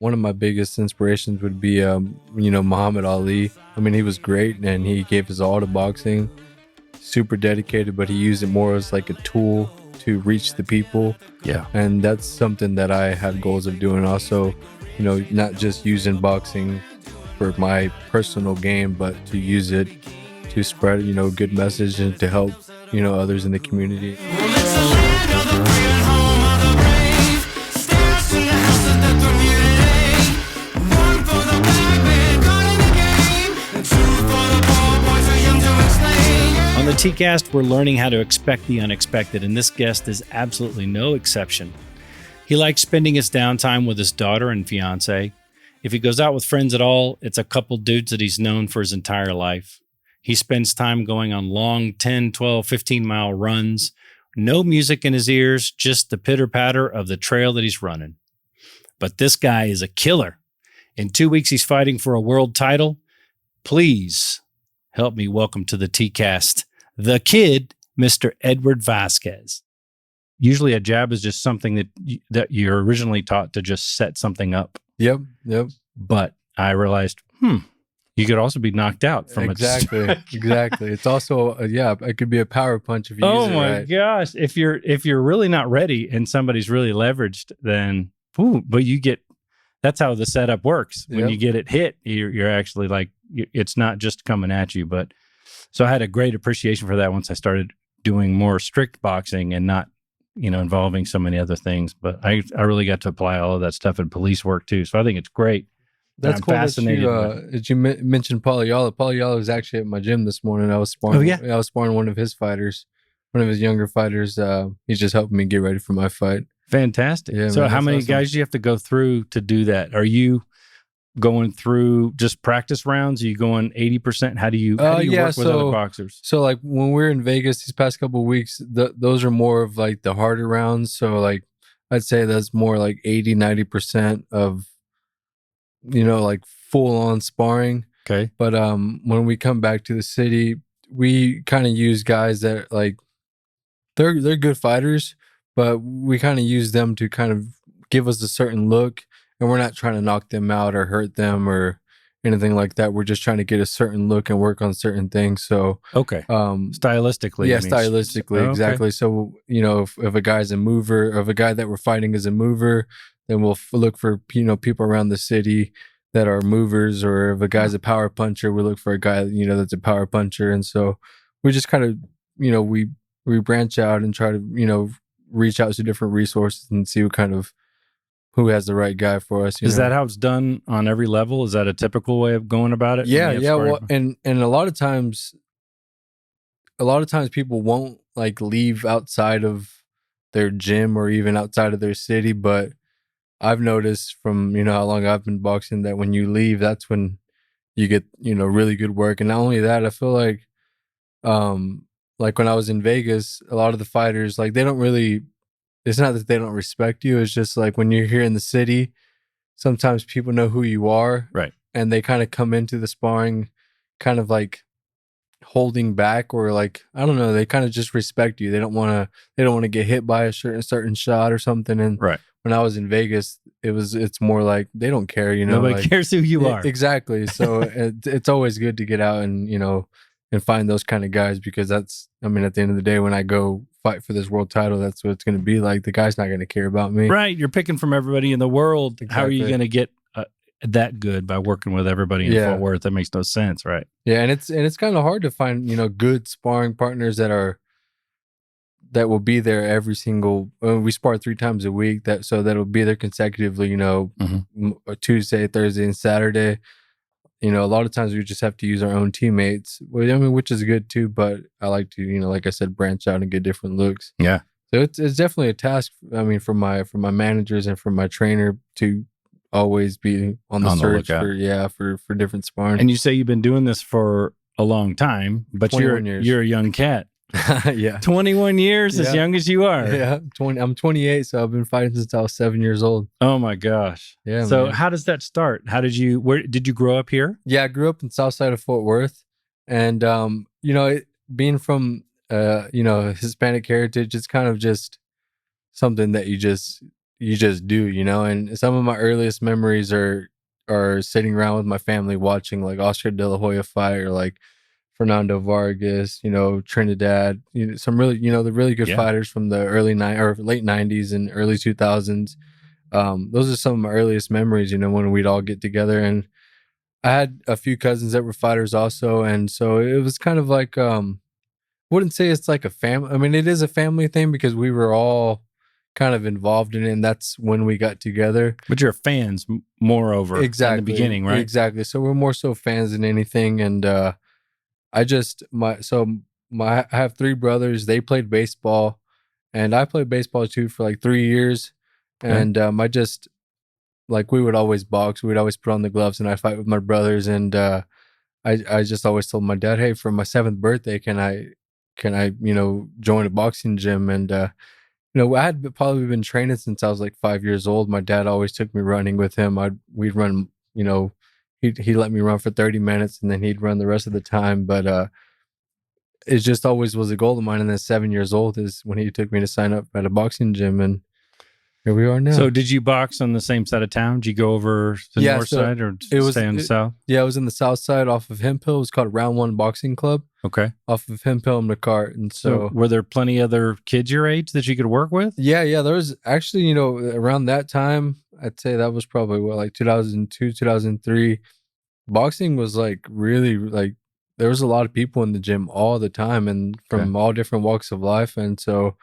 One of my biggest inspirations would be, Muhammad Ali. I mean, he was great and he gave his all to boxing. Super dedicated, but he used it more as like a tool to reach the people. Yeah. And that's something that I have goals of doing also, not just using boxing for my personal gain, but to use it to spread, good message and to help, others in the community. On the TCast, we're learning how to expect the unexpected, and this guest is absolutely no exception. He likes spending his downtime with his daughter and fiance. If he goes out with friends at all, it's a couple dudes that he's known for his entire life. He spends time going on long 10, 12, 15-mile runs. No music in his ears, just the pitter-patter of the trail that he's running. But this guy is a killer. In 2 weeks, he's fighting for a world title. Please help me welcome to the TCast the kid, Mr. Edward Vazquez. Usually a jab is just something that you're originally taught to just set something up. Yep. But I realized, you could also be knocked out from exactly. It's also, it could be a power punch if you use it right. Oh my gosh. If you're really not ready and somebody's really leveraged, then, but that's how the setup works. When you get it hit, you're actually like, it's not just coming at you. But so I had a great appreciation for that once I started doing more strict boxing and not, involving so many other things. But I really got to apply all of that stuff in police work too. So I think it's great. That's cool that you mentioned Paulie Yala. Paulie Yala was actually at my gym this morning. I was sparring. Oh, yeah? I was sparring one of his fighters, one of his younger fighters. He's just helping me get ready for my fight. Fantastic. Yeah, so how many guys do you have to go through to do that? Are you going through just practice rounds? Are you going 80%? How do you work with other boxers? So like when we're in Vegas these past couple of weeks, those are more of like the harder rounds. So like I'd say that's more like 80, 90% of, like full on sparring. Okay. But when we come back to the city, we kind of use guys that like, they're good fighters, but we kind of use them to kind of give us a certain look. And we're not trying to knock them out or hurt them or anything like that. We're just trying to get a certain look and work on certain things. So stylistically. Yeah, stylistically, exactly. Okay. So, if a guy's a mover, or if a guy that we're fighting is a mover, then we'll look for, people around the city that are movers. Or if a guy's a power puncher, we look for a guy, that's a power puncher. And so we just kind of, we branch out and try to, reach out to different resources and see what kind of, who has the right guy for us. Is that how it's done on every level? Is that a typical way of going about it? Yeah. Well, and a lot of times people won't like leave outside of their gym or even outside of their city. But I've noticed from, how long I've been boxing that when you leave, that's when you get, really good work. And not only that, I feel like when I was in Vegas, a lot of the fighters, like they don't really, it's not that they don't respect you. It's just like when you're here in the city, sometimes people know who you are. Right. And they kind of come into the sparring kind of like holding back, or like, I don't know, they kind of just respect you. They don't want to get hit by a certain shot or something. And when I was in Vegas, it's more like they don't care, Nobody cares who you are. Exactly. So it's always good to get out and, and find those kind of guys, because that's, at the end of the day, when I go fight for this world title, that's what it's going to be like. The guy's not going to care about me. Right. You're picking from everybody in the world. Exactly. How are you going to get that good by working with everybody in Fort Worth? That makes no sense. Right. Yeah. And it's kind of hard to find, good sparring partners that will be there every single, we spar 3 times a week, that'll be there consecutively, Tuesday, Thursday, and Saturday. A lot of times we just have to use our own teammates, which is good too, but I like to, like I said, branch out and get different looks. Yeah. So it's definitely a task, for my managers and for my trainer to always be on the search for different sparring. And you say you've been doing this for a long time, but you're a young cat. Yeah. 21 years, as young as you are. Yeah. I'm 28, so I've been fighting since I was 7 years old. Oh my gosh. Yeah. So man. How does that start? Where did you grow up here? Yeah, I grew up in south side of Fort Worth. And being from Hispanic heritage, it's kind of just something that you just you just do, and some of my earliest memories are sitting around with my family watching like Oscar De La Hoya fight or like Fernando Vargas, Trinidad, some really, the really good Yeah. fighters from the late 90s and early 2000s. Those are some of my earliest memories, when we'd all get together. And I had a few cousins that were fighters also. And so it was kind of like, wouldn't say it's like a family. I mean, it is a family thing because we were all kind of involved in it. And that's when we got together. But you're fans, moreover, in the Exactly. beginning, right? Exactly. So we're more so fans than anything. And, I just I have three brothers. They played baseball, and I played baseball too for like 3 years. Okay. And I just like we would always box. We'd always put on the gloves, and I fight with my brothers. And I just always told my dad, "Hey, for my 7th birthday, can I join a boxing gym?" And I had probably been training since I was like 5 years old. My dad always took me running with him. We'd run. He let me run for 30 minutes, and then he'd run the rest of the time. But it just always was a goal of mine. And then 7 years old is when he took me to sign up at a boxing gym, and here we are now. So did you box on the same side of town? Did you go over the north side or stay on the south? Yeah, I was in the south side off of Hemp Hill. It was called Round One Boxing Club. Okay. Off of Hemp Hill and McCart. And so were there plenty other kids your age that you could work with? Yeah. There was actually, around that time, I'd say that was probably like 2002, 2003. Boxing was like really like there was a lot of people in the gym all the time and from all different walks of life. And so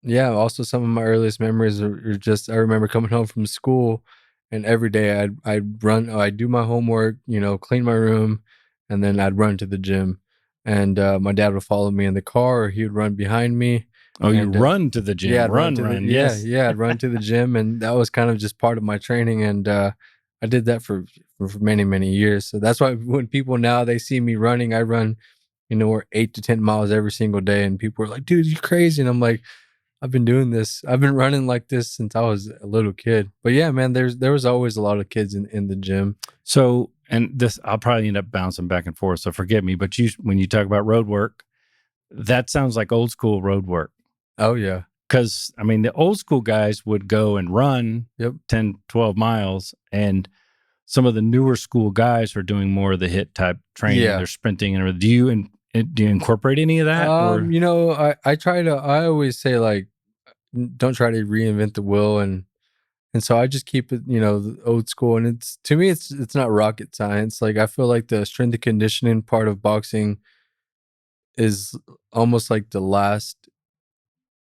yeah, also some of my earliest memories are just I remember coming home from school and every day I'd do my homework, clean my room, and then I'd run to the gym. And my dad would follow me in the car or he would run behind me. Oh, you run to the gym. Yeah, run. Yes. Yeah, I'd run to the gym, and that was kind of just part of my training. And I did that for many, many years. So that's why when people now they see me running, I run, 8 to 10 miles every single day, and people are like, "Dude, you're crazy!" And I'm like, "I've been doing this. I've been running like this since I was a little kid." But yeah, man, there was always a lot of kids in the gym. So, and this I'll probably end up bouncing back and forth. So forgive me, but when you talk about road work, that sounds like old school road work. Oh yeah. Because, I mean, the old school guys would go and run 10, 12 miles, and some of the newer school guys are doing more of the hit type training. Yeah. They're sprinting. And do you incorporate any of that? I always say, like, don't try to reinvent the wheel. And so I just keep it, the old school. And to me, it's not rocket science. Like, I feel like the strength and conditioning part of boxing is almost like the last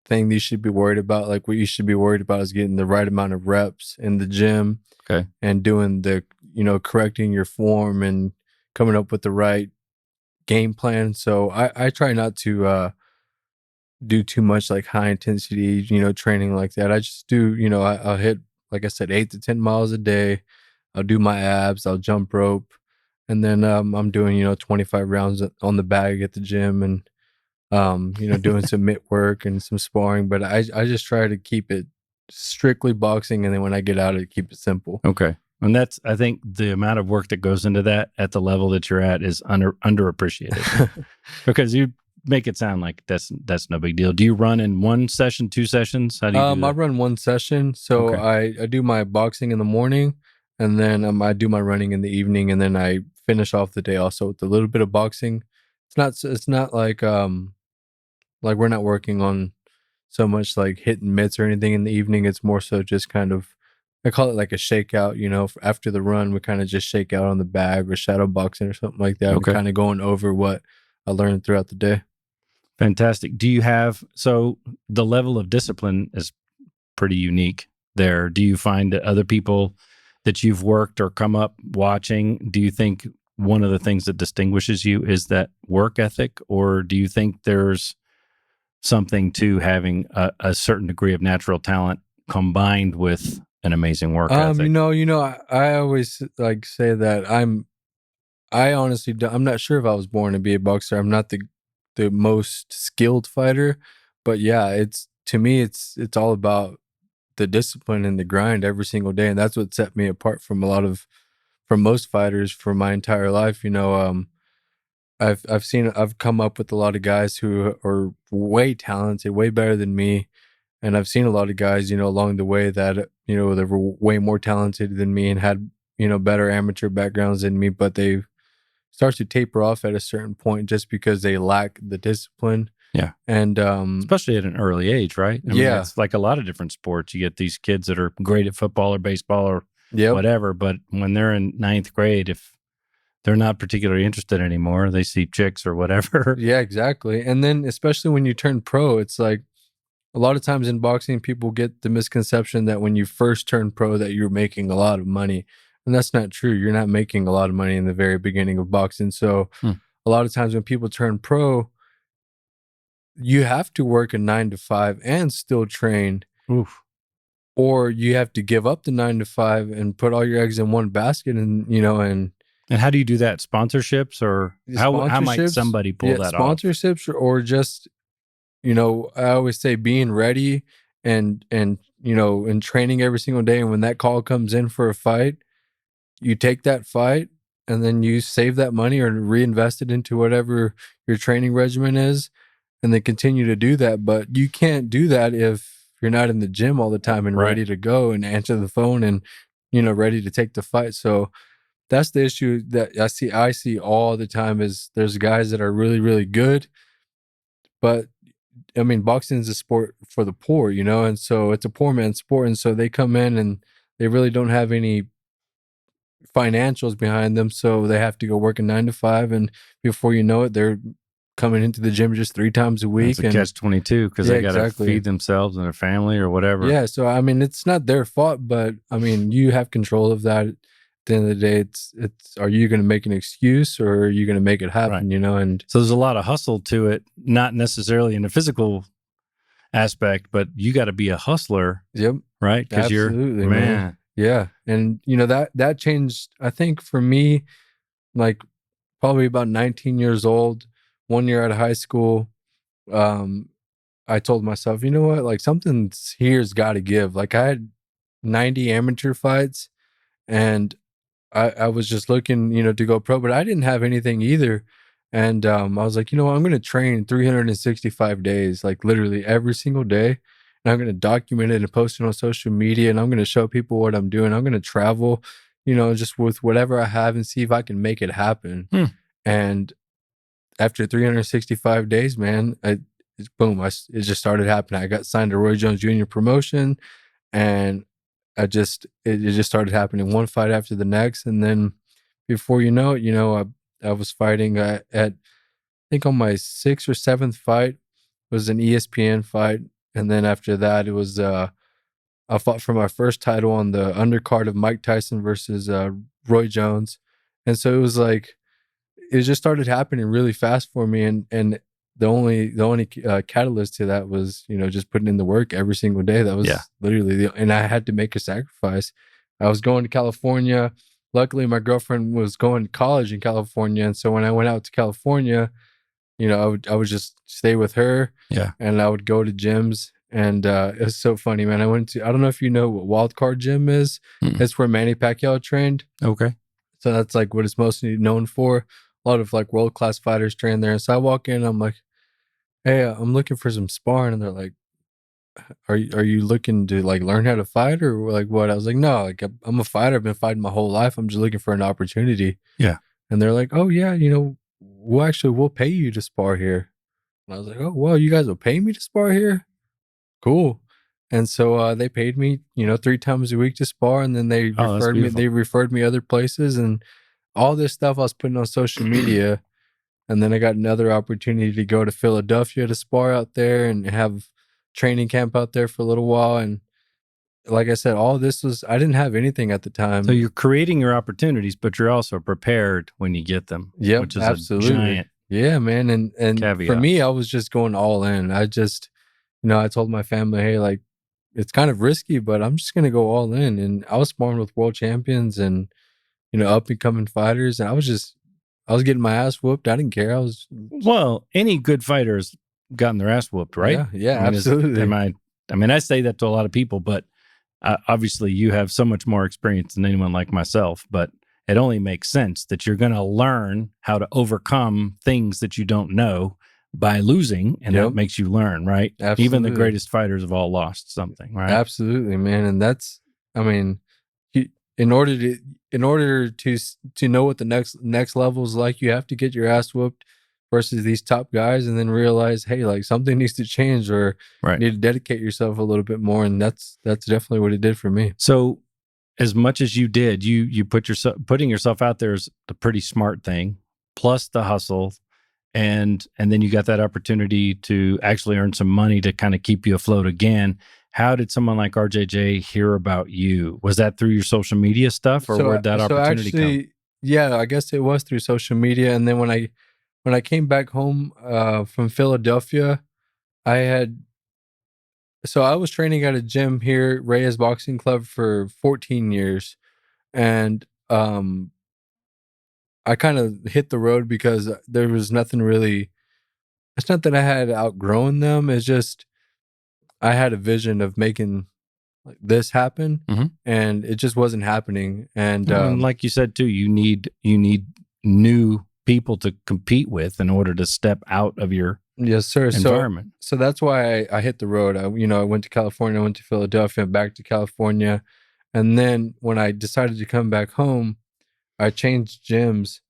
thing that you should be worried about. Like what you should be worried about is getting the right amount of reps in the gym. Okay. And doing the, correcting your form and coming up with the right game plan. So I try not to do too much like high intensity, training like that. I just do, I'll hit, like I said, 8 to 10 miles a day. I'll do my abs, I'll jump rope. And then I'm doing, 25 rounds on the bag at the gym and doing some mitt work and some sparring, but I just try to keep it strictly boxing, and then when I get out, I keep it simple. Okay, and that's I think the amount of work that goes into that at the level that you're at is underappreciated because you make it sound like that's no big deal. Do you run in one session, 2 sessions? How do you do that? I run one session, so I do my boxing in the morning, and then I do my running in the evening, and then I finish off the day also with a little bit of boxing. It's not like we're not working on so much like hitting mitts or anything in the evening. It's more so just kind of, I call it like a shakeout, after the run, we kind of just shake out on the bag or shadow boxing or something like that. Okay. And kind of going over what I learned throughout the day. Fantastic. So the level of discipline is pretty unique there. Do you find that other people that you've worked or come up watching, do you think one of the things that distinguishes you is that work ethic, or do you think there's something to having a certain degree of natural talent combined with an amazing work ethic? I always like say that I honestly I'm not sure if I was born to be a boxer. I'm not the most skilled fighter, but yeah, it's all about the discipline and the grind every single day, and that's what set me apart from most fighters for my entire life. I've come up with a lot of guys who are way talented, way better than me, And I've seen a lot of guys, along the way that, they were way more talented than me and had, better amateur backgrounds than me, but they start to taper off at a certain point just because they lack the discipline. Yeah. And especially at an early age, right? I mean, it's like a lot of different sports. You get these kids that are great at football or baseball or whatever, but when they're in 9th grade, if they're not particularly interested anymore, they see chicks or whatever. Yeah, exactly. And then especially when you turn pro, it's like a lot of times in boxing, people get the misconception that when you first turn pro that you're making a lot of money. And that's not true. You're not making a lot of money in the very beginning of boxing. So a lot of times when people turn pro, you have to work a 9 to 5 and still train. Oof. Or you have to give up the 9 to 5 and put all your eggs in one basket and, and how do you do that? Sponsorships or how might somebody pull that off? Sponsorships or just, I always say being ready and and training every single day. And when that call comes in for a fight, you take that fight and then you save that money or reinvest it into whatever your training regimen is and then continue to do that. But you can't do that if you're not in the gym all the time and ready to go and answer the phone and, ready to take the fight. So that's the issue that I see all the time is there's guys that are really, really good, but I mean, boxing is a sport for the poor, and so it's a poor man's sport. And so they come in and they really don't have any financials behind them. So they have to go work a 9 to 5. And before you know it, they're coming into the gym just 3 times a week. It's a catch-22 because they got to feed themselves and their family or whatever. Yeah. So, I mean, it's not their fault, but I mean, you have control of that. At the end of the day, it's are you going to make an excuse or are you going to make it happen, And so there's a lot of hustle to it, not necessarily in the physical aspect, but you got to be a hustler. Yep. Right? Because you're, man. Yeah. And, that changed, I think, for me, like probably about 19 years old, 1 year out of high school. I told myself, you know what, like something here's got to give. Like I had 90 amateur fights and I was just looking, to go pro, but I didn't have anything either. And I was like, I'm going to train 365 days, like literally every single day. And I'm going to document it and post it on social media. And I'm going to show people what I'm doing. I'm going to travel, just with whatever I have and see if I can make it happen. And after 365 days, man, it just started happening. I got signed to Roy Jones Jr. promotion and it just started happening one fight after the next. And then before you know it, I was fighting at, I think on my 6th or 7th fight was an ESPN fight. And then after that, it was, I fought for my first title on the undercard of Mike Tyson versus Roy Jones. And so it was like, it just started happening really fast for me. And the only catalyst to that was, just putting in the work every single day. That was literally and I had to make a sacrifice. I was going to California. Luckily, my girlfriend was going to college in California. And so when I went out to California, I would just stay with her. Yeah. And I would go to gyms. And it was so funny, man. I don't know if you know what Wild Card Gym is. It's where Manny Pacquiao trained. Okay. So that's like what it's mostly known for. A lot of like world-class fighters train there. And so I walk in, I'm like, hey, I'm looking for some sparring. And they're like, are you looking to like learn how to fight or like what? I was like, no, like I'm a fighter. I've been fighting my whole life. I'm just looking for an opportunity. Yeah. And they're like, oh yeah, we'll pay you to spar here. And I was like, oh, well, you guys will pay me to spar here? Cool. And so they paid me, 3 times a week to spar. And then they referred me other places and all this stuff I was putting on social media. And then I got another opportunity to go to Philadelphia to spar out there and have training camp out there for a little while. And like I said, all this I didn't have anything at the time. So you're creating your opportunities, but you're also prepared when you get them. Yeah, which is absolutely. A giant yeah, man. And caveat. For me, I was just going all in. I just, I told my family, hey, like, it's kind of risky, but I'm just going to go all in. And I was sparring with world champions and, up and coming fighters. And I was getting my ass whooped. I didn't care. Well, any good fighter has gotten their ass whooped, right? Yeah, absolutely. I say that to a lot of people, but obviously you have so much more experience than anyone like myself, but it only makes sense that you're going to learn how to overcome things that you don't know by losing, and that Yep. makes you learn, right? Absolutely. Even the greatest fighters have all lost something, right? Absolutely, man. And that's, I mean, in order to know what the next level is like, you have to get your ass whooped versus these top guys, and then realize, hey, like something needs to change, or Right. you need to dedicate yourself a little bit more. And that's definitely what it did for me. So, as much as you did, you putting yourself out there is a pretty smart thing. Plus the hustle, and then you got that opportunity to actually earn some money to kind of keep you afloat again. How did someone like RJJ hear about you? Was that through your social media stuff, or where'd that opportunity come? Yeah, I guess it was through social media. And then when I came back home from Philadelphia, I was training at a gym here, Reyes Boxing Club, for 14 years. And I kind of hit the road because there was nothing really. It's not that I had outgrown them. It's just I had a vision of making like this happen, and it just wasn't happening. And like you said too, you need new people to compete with in order to step out of your yes, sir. environment. So that's why I hit the road. I went to California, I went to Philadelphia, back to California, and then when I decided to come back home, I changed gyms.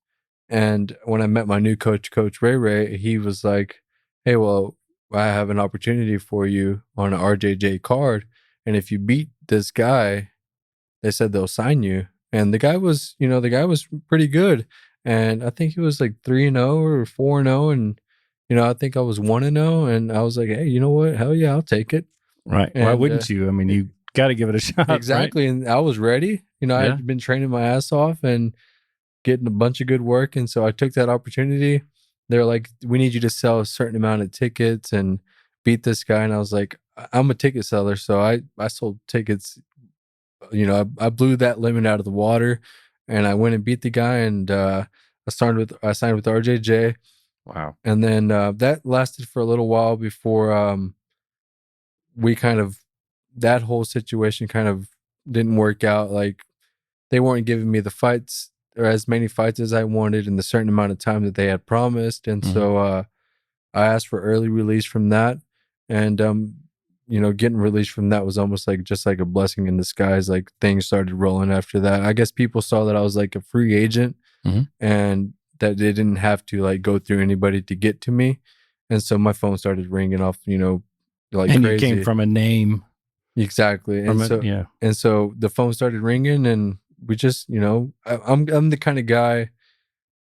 And when I met my new coach, Coach Ray, he was like, "Hey, well, I have an opportunity for you on an RJJ card, and if you beat this guy, they said they'll sign you." And the guy was pretty good, and I think he was like 3-0 or 4-0, and I think I was 1-0, and I was like, "Hey, you know what? Hell yeah, I'll take it." Right? And, why wouldn't you? I mean, you got to give it a shot. exactly, right? And I was ready. I had been training my ass off and getting a bunch of good work, and so I took that opportunity. They're like, "We need you to sell a certain amount of tickets and beat this guy," and I was like, "I'm a ticket seller," so I sold tickets. I blew that limit out of the water, and I went and beat the guy, and I signed with RJJ. Wow. And then that lasted for a little while before we kind of that whole situation kind of didn't work out. Like, they weren't giving me the fights, or as many fights as I wanted in the certain amount of time that they had promised. And so I asked for early release from that. And getting released from that was almost like just like a blessing in disguise. Like, things started rolling after that. I guess people saw that I was like a free agent, and that they didn't have to like go through anybody to get to me. And so my phone started ringing off, like and crazy. You came from a name. Exactly. And so the phone started ringing, and we just, I'm the kind of guy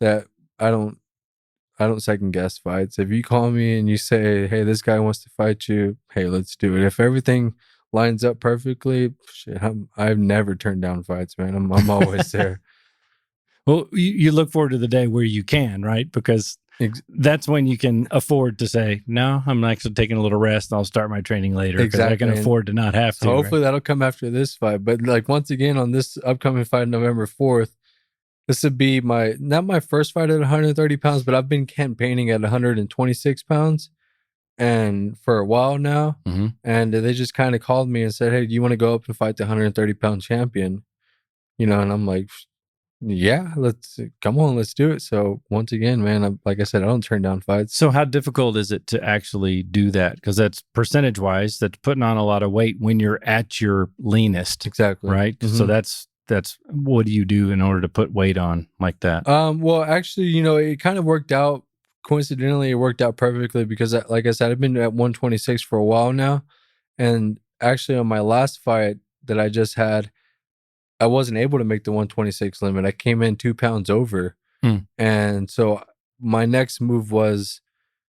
that I don't second guess fights. If you call me and you say, "Hey, this guy wants to fight you," hey, let's do it. If everything lines up perfectly, shit, I've never turned down fights, man. I'm always there. Well, you look forward to the day where you can, right? Because that's when you can afford to say, "No, I'm actually taking a little rest. I'll start my training later," because I can afford to not have to. Hopefully that'll come after this fight. But like, once again, on this upcoming fight, November 4th, this would be not my first fight at 130 pounds, but I've been campaigning at 126 pounds and for a while now. And they just kind of called me and said, "Hey, do you want to go up and fight the 130-pound champion?" And I'm like, "Yeah, come on, let's do it." So once again, man, like I said, I don't turn down fights. So how difficult is it to actually do that? Because that's percentage-wise, that's putting on a lot of weight when you're at your leanest. Exactly. Right? So that's what do you do in order to put weight on like that? Well, actually, it kind of worked out. Coincidentally, it worked out perfectly because, like I said, I've been at 126 for a while now. And actually, on my last fight that I just had, I wasn't able to make the 126 limit. I came in 2 pounds over. And so my next move was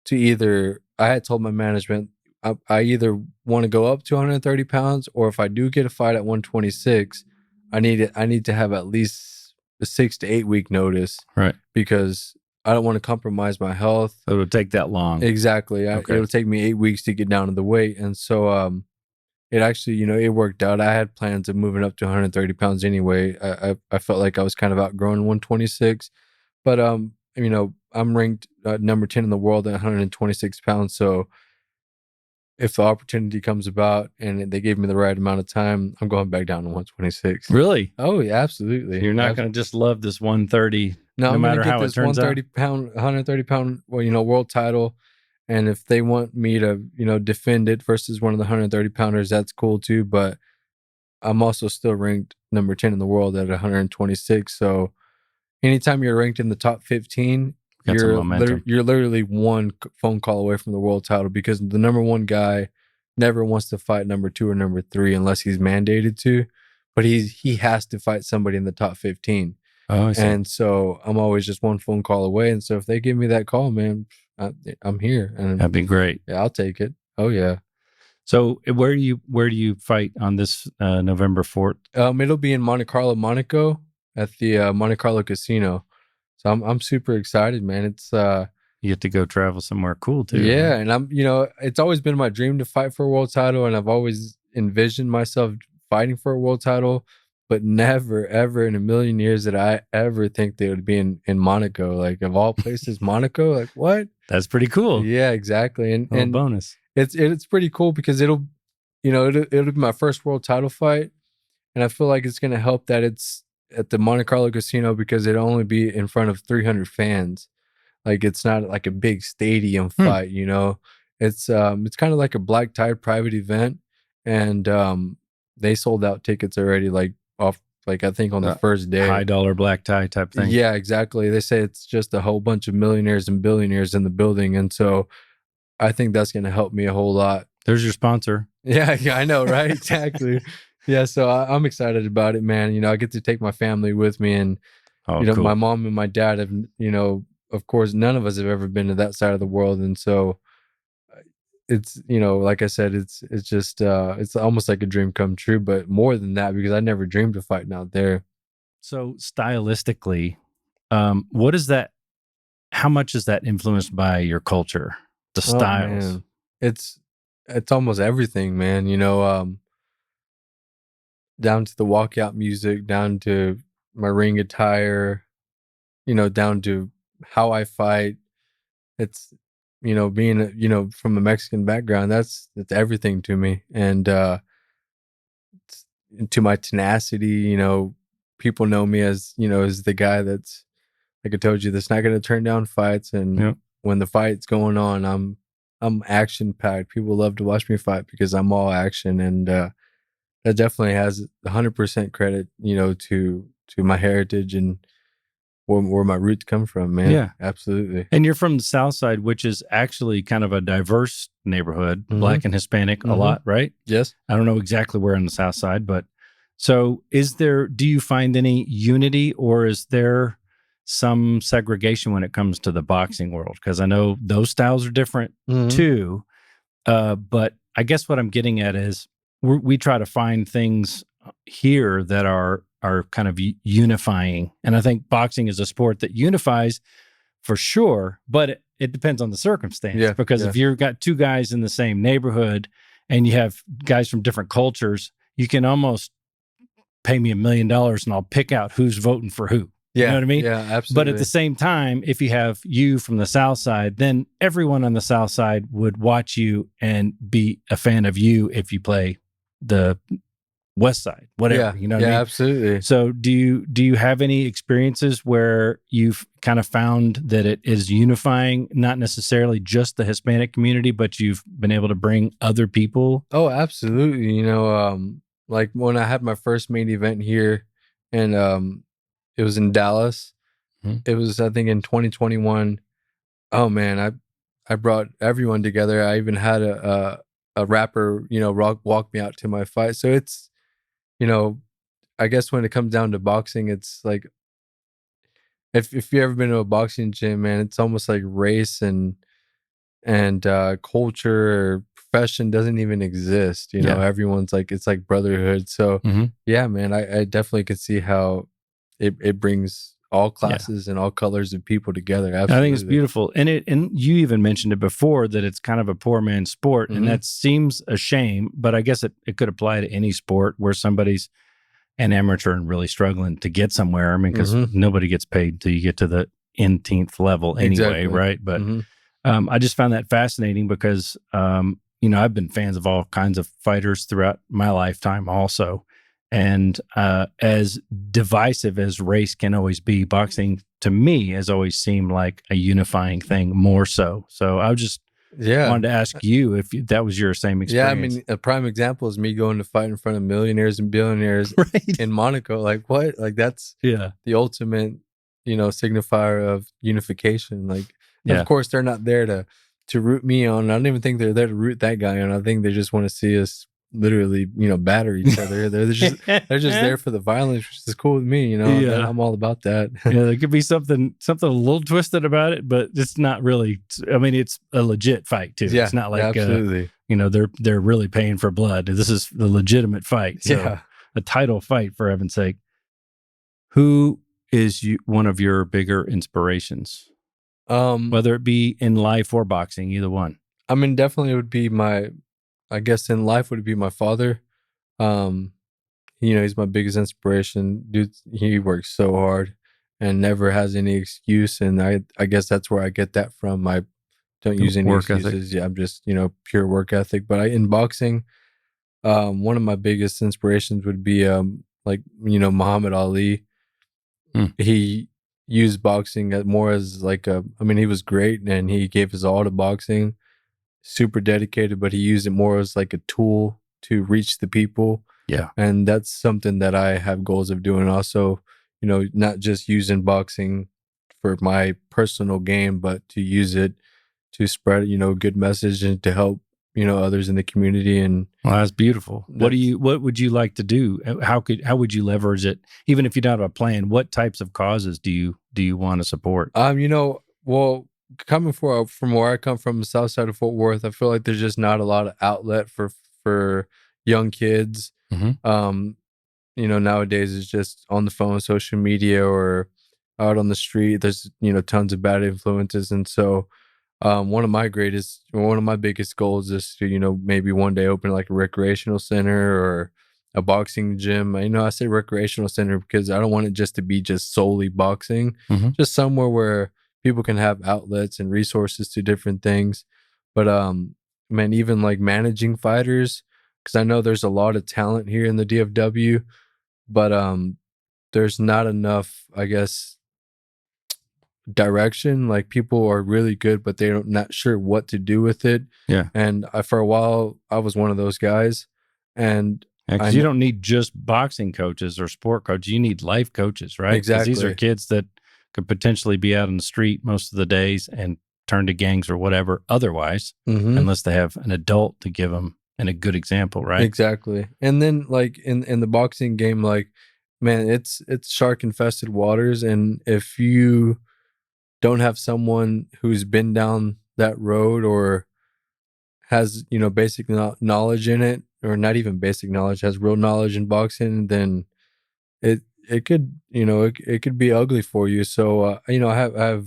to I had told my management, I either want to go up to 130 pounds, or if I do get a fight at 126, I need to have at least a 6 to 8 week notice. Right. Because I don't want to compromise my health. So it'll take that long. Exactly. It'll take me 8 weeks to get down to the weight. And so it actually, it worked out. I had plans of moving up to 130 pounds anyway. I felt like I was kind of outgrowing 126. But I'm ranked number 10 in the world at 126 pounds. So if the opportunity comes about and they gave me the right amount of time, I'm going back down to 126. Really? Oh, yeah, absolutely. So you're not going to just love this 130 no matter how this it turns 130 pound, world title. And if they want me to, defend it versus one of the 130 pounders, that's cool too. But I'm also still ranked number 10 in the world at 126. So anytime you're ranked in the top 15, Got some momentum. you're literally one phone call away from the world title, because the number one guy never wants to fight number 2 or number 3 unless he's mandated to, but he has to fight somebody in the top 15. Oh, I see. And so I'm always just one phone call away. And so if they give me that call, man, I'm here. And That'd be great. yeah, I'll take it. Oh yeah. So where do you fight on this November 4th? It'll be in Monte Carlo, Monaco, at the Monte Carlo Casino. So I'm super excited, man. It's You get to go travel somewhere cool too. yeah, right? and it's always been my dream to fight for a world title, and I've always envisioned myself fighting for a world title, but never ever in a million years did I ever think they would be in Monaco. Like, of all places, Monaco. Like, what? That's pretty cool. Yeah, exactly. And bonus. it's pretty cool because it'll be my first world title fight, and I feel like it's gonna help that it's at the Monte Carlo Casino, because it'll only be in front of 300 fans. Like, it's not like a big stadium fight, It's kind of like a black tie private event, and they sold out tickets already, like off, like I think on the first day. High dollar black tie type thing. Yeah, exactly. They say it's just a whole bunch of millionaires and billionaires in the building, and so I think that's going to help me a whole lot. There's your sponsor. Yeah, I know, right? Exactly. Yeah, so I'm excited about it, man. I get to take my family with me, and cool. my mom and my dad have, of course, none of us have ever been to that side of the world, and so it's, like I said, it's just it's almost like a dream come true, but more than that, because I never dreamed of fighting out there. So stylistically, what is that? How much is that influenced by your culture? The styles. Man. It's almost everything, man. Down to the walkout music, down to my ring attire, down to how I fight. It's, being, from a Mexican background, that's everything to me. And to my tenacity, people know me as, as the guy that's, like I told you, that's not going to turn down fights. And when the fight's going on, I'm action packed. People love to watch me fight because I'm all action. And that definitely has 100% credit, to my heritage and where my roots come from, man. Yeah, absolutely. And you're from the South Side, which is actually kind of a diverse neighborhood, Black and Hispanic a lot, right? Yes. I don't know exactly where on the South Side, but so do you find any unity, or is there some segregation when it comes to the boxing world? Because I know those styles are different too. But I guess what I'm getting at is we try to find things here that are kind of unifying. And I think boxing is a sport that unifies for sure, but it depends on the circumstance. Yeah, because if you've got two guys in the same neighborhood and you have guys from different cultures, you can almost pay me $1 million and I'll pick out who's voting for who. Yeah, you know what I mean? Yeah, absolutely. But at the same time, if you have you from the South Side, then everyone on the South Side would watch you and be a fan of you if you play the West Side, whatever. You know what I mean? Absolutely. So do you have any experiences where you've kind of found that it is unifying, not necessarily just the Hispanic community, but you've been able to bring other people? Oh, absolutely. Like when I had my first main event here, and it was in Dallas. It was, I think, in 2021. Oh man, I brought everyone together. I even had a rapper, walk me out to my fight. So it's, I guess when it comes down to boxing, it's like, if you've ever been to a boxing gym, man, it's almost like race and culture or profession doesn't even exist. Everyone's like, it's like brotherhood. So yeah, man, I definitely could see how it brings all classes and all colors of people together. Absolutely. I think it's beautiful. And you even mentioned it before that it's kind of a poor man's sport, and that seems a shame, but I guess it could apply to any sport where somebody's an amateur and really struggling to get somewhere. I mean, because nobody gets paid till you get to the th level anyway, right? But I just found that fascinating because, I've been fans of all kinds of fighters throughout my lifetime also. And as divisive as race can always be, boxing to me has always seemed like a unifying thing more so. So I was just Yeah. wanted to ask you if that was your same Yeah, I experience. mean, a prime example is me going to fight in front of millionaires and billionaires Right. in Monaco. Like, what? Like, that's Yeah. the ultimate, signifier of unification. Like, of Yeah. course, they're not there to root me on. I don't even think they're there to root that guy on. I think they just want to see us literally, batter each other. They're just there for the violence, which is cool with me. Yeah. I'm all about that. Yeah, there could be something a little twisted about it, but it's not really. I mean, it's a legit fight too. Yeah, It's not yeah, like absolutely. they're really paying for blood. This is the legitimate fight. So Yeah. a title fight, for heaven's sake. Who is one of your bigger inspirations, whether it be in life or boxing, either one? I mean, definitely it would be I guess in life would be my father. Um, he's my biggest inspiration. Dude, he works so hard and never has any excuse. And I guess that's where I get that from. I don't use any Work ethic. excuses. Yeah, I'm just, pure work ethic. But in boxing, one of my biggest inspirations would be, Muhammad Ali. Hmm. He used boxing more as I mean, he was great and he gave his all to boxing, super dedicated, but he used it more as like a tool to reach the people. Yeah. And that's something that I have goals of doing also, not just using boxing for my personal gain, but to use it to spread, good message and to help, others in the community. And Well, that's beautiful. What would you like to do? How would you leverage it? Even if you don't have a plan, what types of causes do you want to support? Well, coming from where I come from, the south side of Fort Worth, I feel like there's just not a lot of outlet for young kids. Mm-hmm. Nowadays it's just on the phone, social media, or out on the street. There's, tons of bad influences. And so one of my biggest goals is to, maybe one day open like a recreational center or a boxing gym. I say recreational center because I don't want it just to be just solely boxing, Mm-hmm. just somewhere where people can have outlets and resources to different things. But man, even like managing fighters, because I know there's a lot of talent here in the DFW, but there's not enough, I guess, direction. Like, people are really good, but they're not sure what to do with it. Yeah. And for a while, I was one of those guys. And Because you don't need just boxing coaches or sport coaches. You need life coaches, right? Because these are Exactly. kids that could potentially be out on the street most of the days and turn to gangs or whatever otherwise, unless they have an adult to give them and a good example, right? Exactly. And then like in the boxing game, like, man, it's shark infested waters. And if you don't have someone who's been down that road or has, basic knowledge in it, or not even basic knowledge, has real knowledge in boxing, then it could, it could be ugly for you. So I have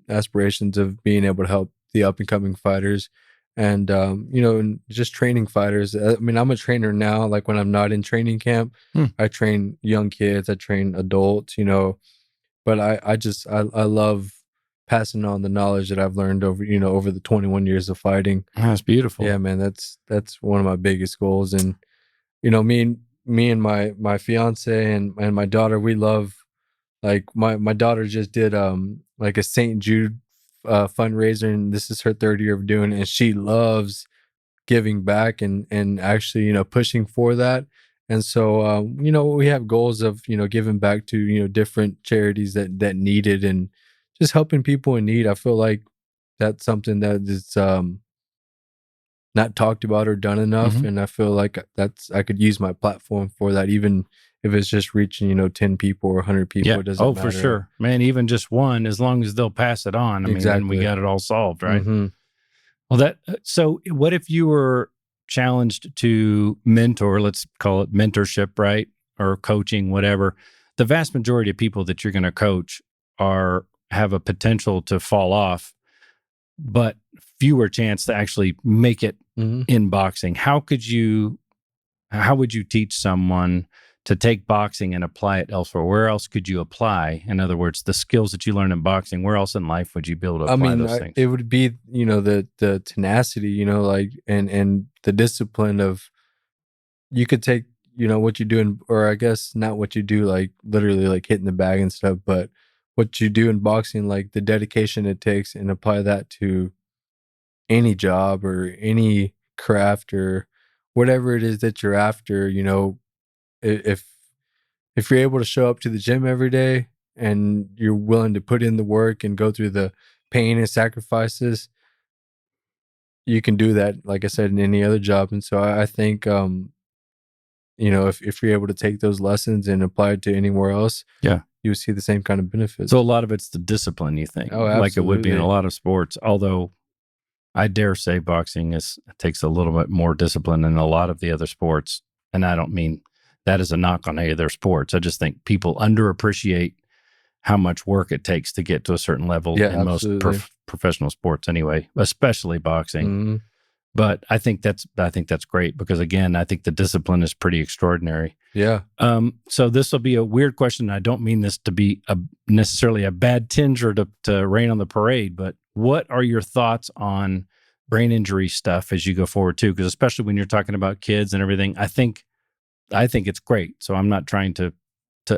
aspirations of being able to help the up and coming fighters, and and just training fighters. I mean, I'm a trainer now. Like, when I'm not in training camp, I train young kids, I train adults, but I love passing on the knowledge that I've learned over the 21 years of fighting. That's beautiful. Yeah, man, that's one of my biggest goals. And me and my fiance and my daughter, we love, like, my daughter just did like a St. Jude fundraiser, and this is her third year of doing it, and she loves giving back and actually, pushing for that. And so we have goals of, giving back to, different charities that need it, and just helping people in need. I feel like that's something that is not talked about or done enough. Mhm. And I feel like I could use my platform for that, even if it's just reaching, 10 people or 100 people. Yeah. It doesn't Oh, matter. for sure, man. Even just one, as long as they'll pass it on. I mean, then we Exactly. got it all solved, right? Mhm. Well, so what if you were challenged to mentor, let's call it mentorship, right? Or coaching, whatever. The vast majority of people that you're going to coach have a potential to fall off, but fewer chance to actually make it Mhm. in boxing. How would you teach someone to take boxing and apply it elsewhere? Where else could you apply? In other words, the skills that you learn in boxing, where else in life would you be able to apply those things? It would be, the tenacity, like, and the discipline of, you could take, what you do in, or I guess not what you do, like literally like hitting the bag and stuff, but what you do in boxing, like the dedication it takes, and apply that to any job or any craft or whatever it is that you're after, if if you're able to show up to the gym every day and you're willing to put in the work and go through the pain and sacrifices, you can do that, like I said, in any other job. And so I think, if you're able to take those lessons and apply it to anywhere else, Yeah. you see the same kind of benefits. So a lot of it's the discipline, you think, Oh, like it would be in a absolutely. lot of sports. Although I dare say boxing takes a little bit more discipline than a lot of the other sports. And I don't mean that as a knock on any of their sports. I just think people underappreciate how much work it takes to get to a certain level Yeah, in most absolutely. professional sports anyway, especially boxing. Mhm. But I think that's great because again, I think the discipline is pretty extraordinary. Yeah. So this will be a weird question. I don't mean this to be necessarily a bad tinge or to rain on the parade, but what are your thoughts on brain injury stuff as you go forward too? Because especially when you're talking about kids and everything, I think it's great. So I'm not trying to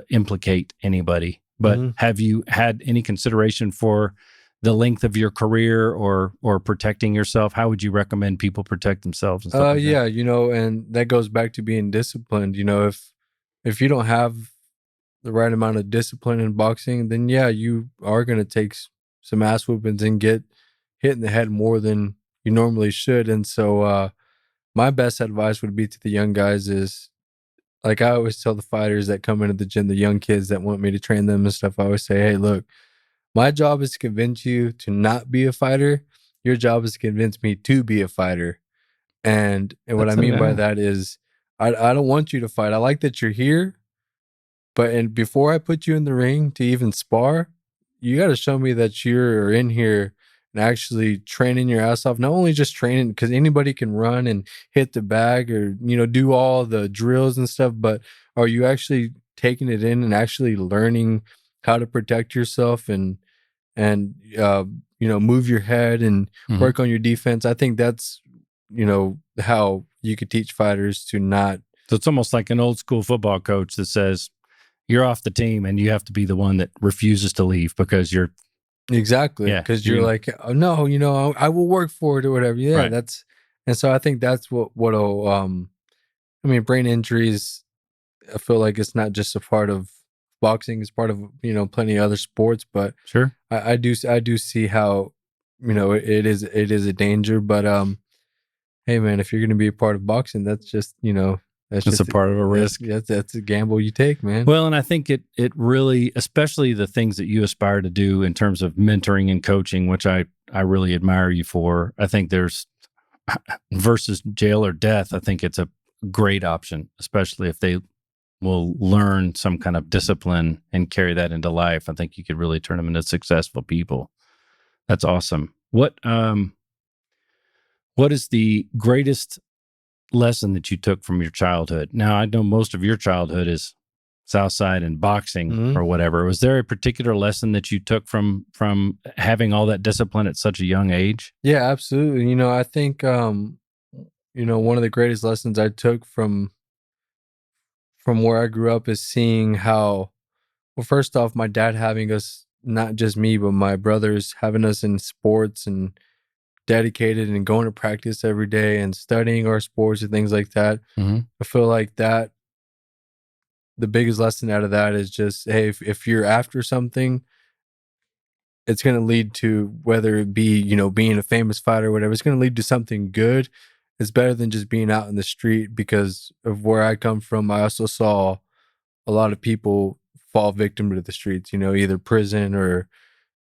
implicate anybody, but Mhm. have you had any consideration for the length of your career or protecting yourself? How would you recommend people protect themselves and stuff like that? Yeah, and that goes back to being disciplined. If you don't have the right amount of discipline in boxing, then yeah, you are gonna take some ass whoopings and get hit in the head more than you normally should. And so, my best advice would be to the young guys is, like I always tell the fighters that come into the gym, the young kids that want me to train them and stuff. I always say, hey, look, my job is to convince you to not be a fighter. Your job is to convince me to be a fighter. And what I That's mean by that is, I don't want you to fight. I like that you're here, but and before I put you in the ring to even spar, you got to show me that you're in here and actually training your ass off. Not only just training, because anybody can run and hit the bag or do all the drills and stuff, but are you actually taking it in and actually learning how to protect yourself and move your head and Mhm. work on your defense? I think that's how you could teach fighters to not. So it's almost like an old school football coach that says you're off the team and you have to be the one that refuses to leave because you're Exactly, yeah because you're you're gonna like, oh, no, I will work for it or whatever. Yeah, right. that's and so I think that's what'll I mean, brain injuries. I feel like it's not just a part of boxing; it's part of plenty of other sports. But Sure. I do see how it is a danger. But hey, man, if you're going to be a part of boxing, that's just that's It's a just part of a that's risk. that's a gamble you take, man. Well, and I think it really, especially the things that you aspire to do in terms of mentoring and coaching, which I really admire you for. I think there's versus jail or death. I think it's a great option, especially if they will learn some kind of discipline and carry that into life. I think you could really turn them into successful people. That's awesome. What is the greatest lesson that you took from your childhood? Now, I know most of your childhood is Southside and boxing Mhm. or whatever. Was there a particular lesson that you took from having all that discipline at such a young age? Yeah, absolutely. I think one of the greatest lessons I took from where I grew up is seeing how, well, first off, my dad having us, not just me, but my brothers having us in sports and dedicated and going to practice every day and studying our sports and things like that. Mm-hmm. I feel like that the biggest lesson out of that is just, hey, if you're after something, it's going to lead to, whether it be, being a famous fighter or whatever, it's going to lead to something good. It's better than just being out in the street, because of where I come from. I also saw a lot of people fall victim to the streets, either prison or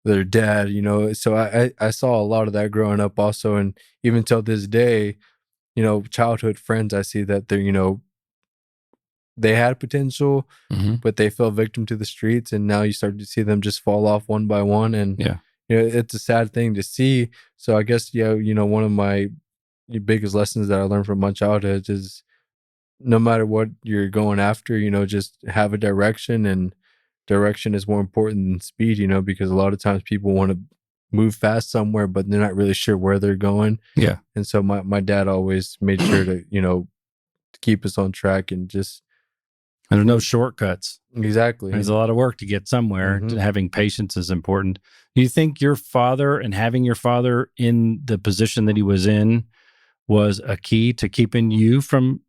they're dead, so I saw a lot of that growing up also. And even till this day, childhood friends, I see that they're, they had potential, Mm-hmm. but they fell victim to the streets, and now you start to see them just fall off one by one. And Yeah. it's a sad thing to see. So I guess, yeah, one of my biggest lessons that I learned from my childhood is, no matter what you're going after, just have a direction, and direction is more important than speed, because a lot of times people want to move fast somewhere, but they're not really sure where they're going. Yeah. And so my dad always made sure to, to keep us on track and just And there's no shortcuts. Exactly. There's a lot of work to get somewhere. Mhm. Having patience is important. Do you think your father and having your father in the position that he was in was a key to keeping you from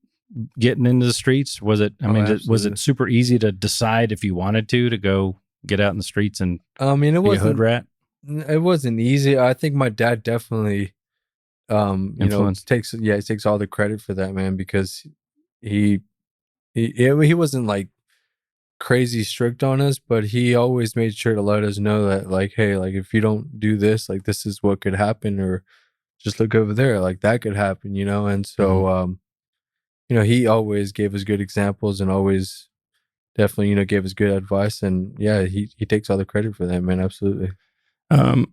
getting into the streets? Was it, I Oh, mean, was absolutely. it super easy to decide if you wanted to go get out in the streets and I mean, be a hood rat? it wasn't easy. I think my dad definitely, Influenced? he takes all the credit for that, man, because he he wasn't like crazy strict on us, but he always made sure to let us know that, like, hey, like, if you don't do this, like, this is what could happen, or just look over there, like, that could happen, and so he always gave us good examples, and always definitely gave us good advice, and yeah, he takes all the credit for that, man. Absolutely.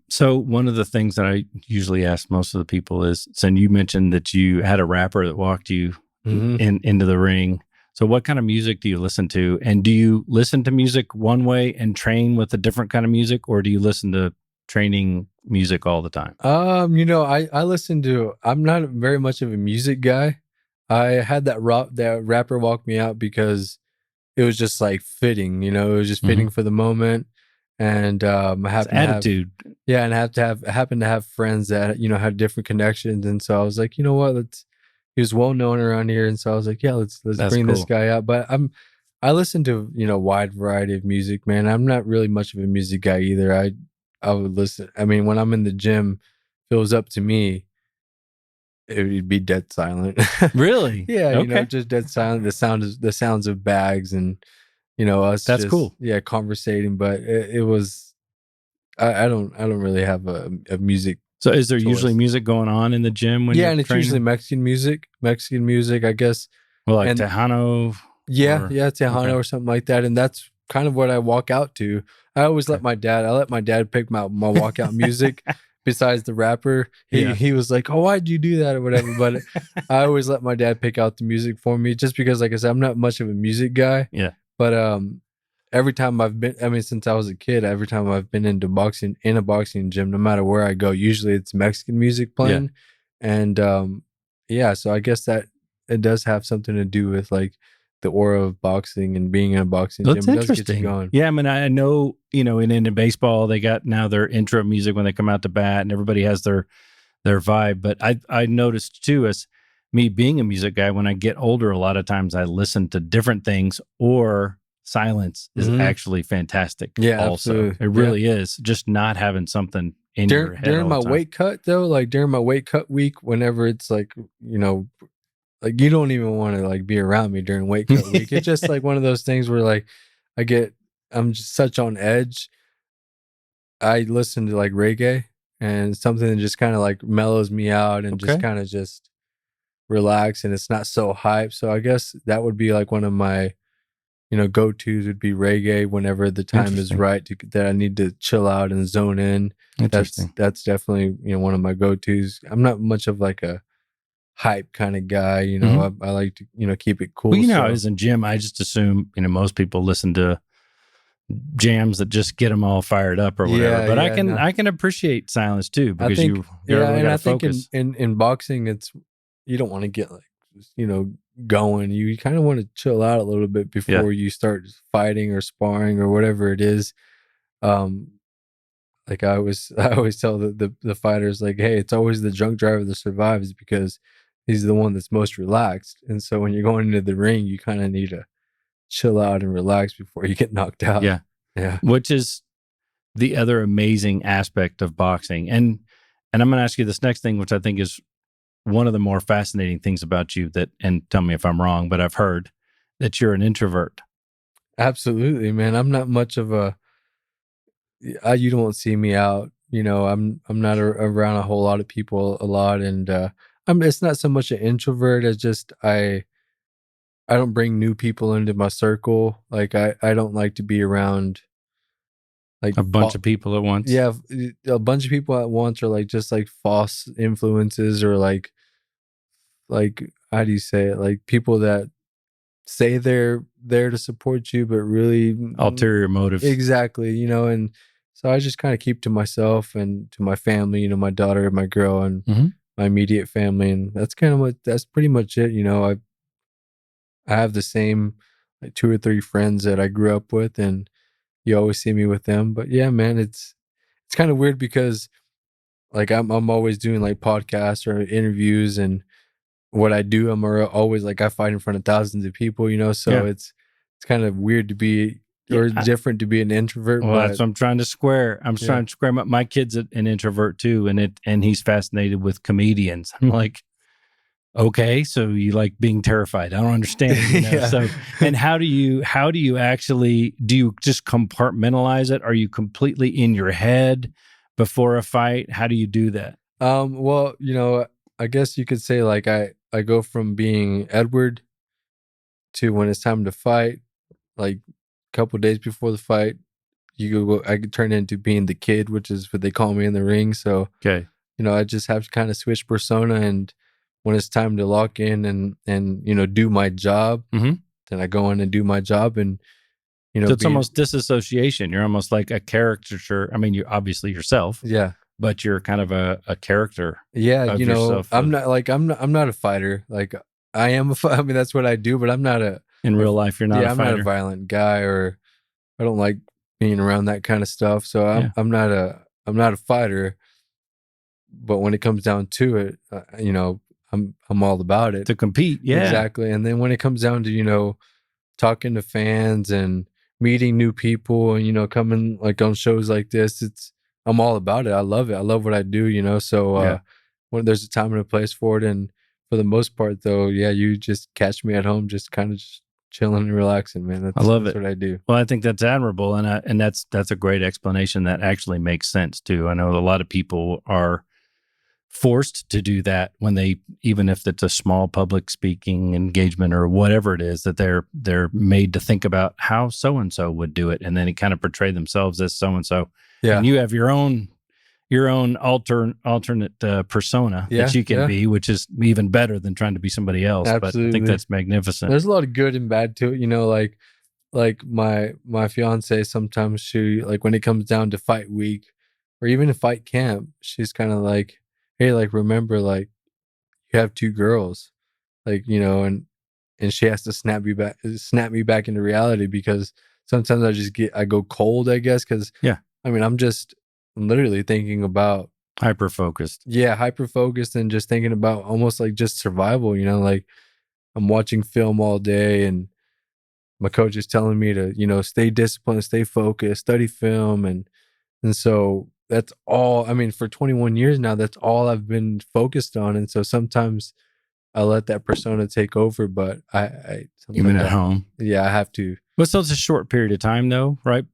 So one of the things that I usually ask most of the people is, so you mentioned that you had a rapper that walked you Hmm. into the ring. So what kind of music do you listen to? And do you listen to music one way and train with a different kind of music, or do you listen to training music all the time? I listen to. I'm not very much of a music guy. I had that rapper walk me out because it was just like fitting. It was just Mm-hmm. fitting for the moment, and I It's happened to have. attitude. Yeah, and I happened to have friends that had different connections, and so I was like, you know what, let's. He was well known around here, and so I was like, yeah, let's That's bring this cool. guy out. But I listen to a wide variety of music, man. I'm not really much of a music guy either. I would listen. I mean, when I'm in the gym, if it was up to me, it would be dead silent. Really? Yeah, Okay. just dead silent. The sounds of bags, and us That's just cool. conversating. But it was I don't really have a music So is there usually choice. music going on in the gym when Yeah, you're and it's usually training? Mexican music, I guess. Well, like And Tejano yeah, or yeah, okay. Tejano or something like that, and that's kind of what I walk out to. Okay. I let my dad pick my walkout music besides the rapper. He Yeah. he was like, "Oh, why'd you do that?" or whatever, but I always let my dad pick out the music for me just because, like I said, I'm not much of a music guy, Yeah. but every time I mean, since I was a kid, every time I've been in a boxing gym, no matter where I go, usually it's Mexican music Yeah. playing, and yeah, so I guess that it does have something to do with like the aura of boxing and being in a boxing That's gym. It does get you interesting. going. Yeah, I mean, I know, in baseball, they got now their intro music when they come out to bat, and everybody has their vibe. But I noticed too, as me being a music guy, when I get older, a lot of times I listen to different things, or silence is Hmm. actually fantastic. Yeah, Also, absolutely. it Yeah. really is. Just not having something in your head During all the my time. weight cut though, like during my weight cut week, whenever it's like, like you don't even want to like be around me during weight cut week. It's just like one of those things where like I get I'm just such on edge. I listen to like reggae and something that just kind of like mellows me out and just Okay. kind of just relax, and it's not so hype. So I guess that would be like one of my go-tos would be reggae whenever the time is Interesting. right that I need to chill out and zone in. Interesting. That's definitely one of my go-tos. I'm not much of like a hype kind of guy. Hmm. I like to keep it Well, cool. I So was in gym. I just assume, most people listen to jams that just get them all fired up or whatever. yeah, But I yeah, can no. I can appreciate silence too, I because think, you yeah, really and got to I think in focus. in boxing, it's you don't want to get like going. You kind of want to chill out a little bit Yeah. before you start fighting or sparring or whatever it is. Um, like I always tell the fighters, like, hey, it's always the drunk driver that survives because he's the one that's most relaxed. And so when you're going into the ring, you kind of need to chill out and relax before you get knocked out. Yeah. Yeah, Which is the other amazing aspect of boxing. And I'm going to ask you this next thing, which I think is one of the more fascinating things about you, that, and tell me if I'm wrong, but I've heard that you're an introvert. absolutely, man. I'm not much of you don't see me out. I'm not around a whole lot of people a lot, and it's not so much an introvert as just I don't bring new people into my circle. Like I don't like to be around like A bunch of people at once. yeah, a bunch of people at once, or like just like false influences, or like how do you say it? Like people that say they're there to support you, but really Ulterior motives. exactly, and so I just kind of keep to myself and to my family, my daughter, my girl, and Mm-hmm. my immediate family, and that's pretty much it. I have the same like 2 or 3 friends that I grew up with, and you always see me with them. But yeah, man, it's kind of weird because like I'm always doing like podcasts or interviews, and what I do, always like I fight in front of thousands of people, so Yeah. it's kind of weird to be Yeah. or different to be an introvert, Well, that's but what I'm trying to square. I'm yeah. trying to square my kid's an introvert too, and he's fascinated with comedians. I'm like, okay, so you like being terrified. I don't understand, Yeah. So, and how do you actually, do you just compartmentalize it? Are you completely in your head before a fight? How do you do that? Well, I guess you could say like I go from being Edward to when it's time to fight, like a couple days before the fight, I could turn into being the kid, which is what they call me in the ring. So, Okay. I just have to kind of switch persona, and when it's time to lock in and do my job, Mhm. then I go in and do my job, and So it's almost disassociation. You're almost like a caricature. I mean, you're obviously yourself, yeah. but you're kind of a character Yeah, of yourself I'm not a fighter. Like I mean that's what I do, but I'm not in a real life. You're not a I'm not a fighter. violent guy, or I don't like being around that kind of stuff. So Yeah. I'm not a fighter, but when it comes down to it, I'm all about it. To compete. Yeah. Exactly. And then when it comes down to, talking to fans and meeting new people and, coming like on shows like this, I'm all about it. I love it. I love what I do, so Yeah. when there's a time and a place for it. And for the most part though, yeah, you just catch me at home, just kind of just chilling and relaxing, man. I love that's it. what I do. Well, I think that's admirable, and that's a great explanation. That actually makes sense too. I know a lot of people are forced to do that when they, even if it's a small public speaking engagement or whatever it is, that they're made to think about how so and so would do it, and then kind of portray themselves as so and so. Yeah. And you have your own alternate persona that you can be, which is even better than trying to be somebody else. Absolutely. But I think that's magnificent. There's a lot of good and bad to it, like my fiance, sometimes she, like when it comes down to fight week or even a fight camp, she's kind of like, hey, like remember, like you have 2 girls, like, and she has to snap me back into reality, because sometimes I go cold, I guess, because Yeah. I mean I'm literally thinking about Hyper focused. Yeah, hyper focused, and just thinking about almost like just survival, like I'm watching film all day, and my coach is telling me to, stay disciplined, stay focused, study film. And so that's all, I mean, for 21 years now, that's all I've been focused on. And so sometimes I let that persona take over, but I Even at home. Yeah, I have to. Well, so it's a short period of time though, right?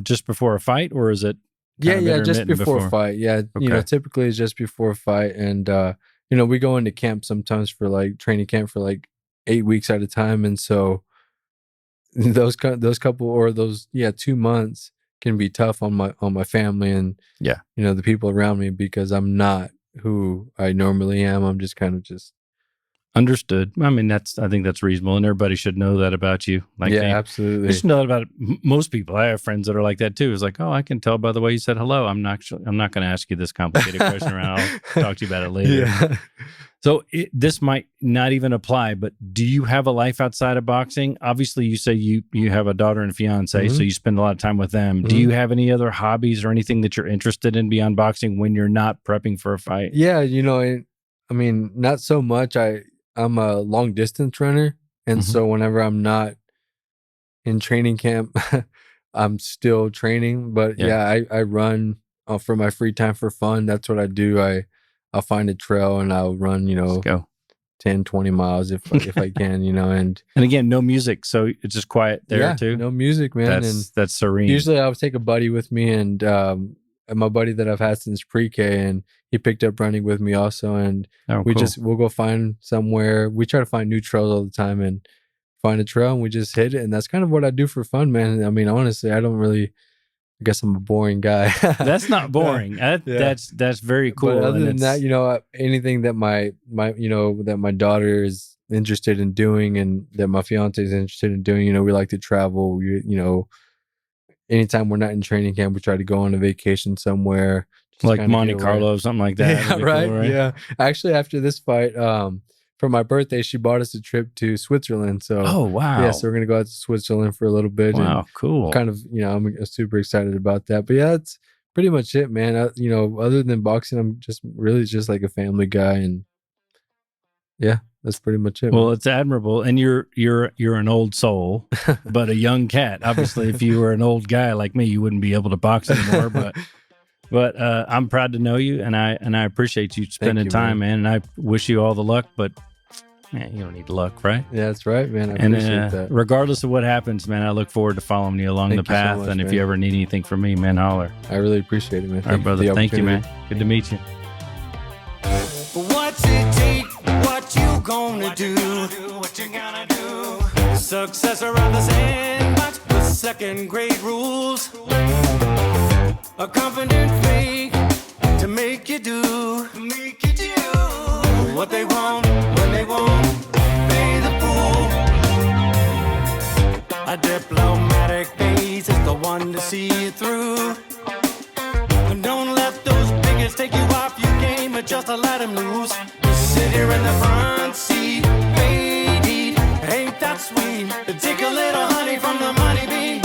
Just before a fight, or is it Just before a fight. Yeah. Okay. Typically it's just before a fight. And we go into camp sometimes for like training camp for like 8 weeks at a time. And so those couple, or those 2 months can be tough on my family and Yeah. the people around me, because I'm not who I normally am. I'm just kind of just Understood. I mean, I think that's reasonable, and everybody should know that about you. Like, absolutely. They should know that about most people. I have friends that are like that too. It's like, oh, I can tell by the way you said hello. I'm not going to ask you this complicated question around. I'll talk to you about it later. Yeah. So this might not even apply, but do you have a life outside of boxing? Obviously, you say you have a daughter and a fiance, so you spend a lot of time with them. Do you have any other hobbies or anything that you're interested in beyond boxing when you're not prepping for a fight? Yeah, I mean, not so much. I'm a long distance runner, and so whenever I'm not in training camp, I'm still training. But I run for my free time for fun. That's what I do. I'll find a trail and I'll run, Let's go 10, 20 miles if I can, and again, no music, so it's just quiet there too. No music, man. That's serene. Usually I'll take a buddy with me, and my buddy that I've had since pre-K, and he picked up running with me also, and we'll go find somewhere. We try to find new trails all the time and find a trail, and we just hit it. And that's kind of what I do for fun, man. I mean, honestly, I guess I'm a boring guy. That's not boring. That's very cool. But other than that, anything that that my daughter is interested in doing and that my fiance is interested in doing, we like to travel. Anytime we're not in training camp, we try to go on a vacation somewhere. Like Monte Carlo, something like that. Yeah, right? Cool, right? Yeah. Actually, after this fight, for my birthday, she bought us a trip to Switzerland. So, Oh, wow. yeah, so we're going to go out to Switzerland for a little bit. Wow, and cool. Kind of, I'm super excited about that. But yeah, that's pretty much it, man. Other than boxing, I'm just really just like a family guy. And yeah, that's pretty much it. Well, man. it's admirable. And you're an old soul, but a young cat. Obviously, if you were an old guy like me, you wouldn't be able to box anymore. But I'm proud to know you, and I appreciate you spending time, man. And I wish you all the luck, but man, you don't need luck, right? Yeah, that's right, man. I appreciate that. Regardless of what happens, man, I look forward to following you along the path. So much, and if man. you ever need anything from me, man, holler. I really appreciate it, man. All right, brother. Thank you, man. Good to meet you. What's it take? What you gonna do? What you gonna do? Success around the sandbox with second grade rules. A confident fake to make you do what they want when they won't pay the fool. A diplomatic face is the one to see you through. Don't let those bigots take you off your game, but just to let them loose. Just sit here in the front seat, baby, ain't that sweet? Take a little honey from the money bee.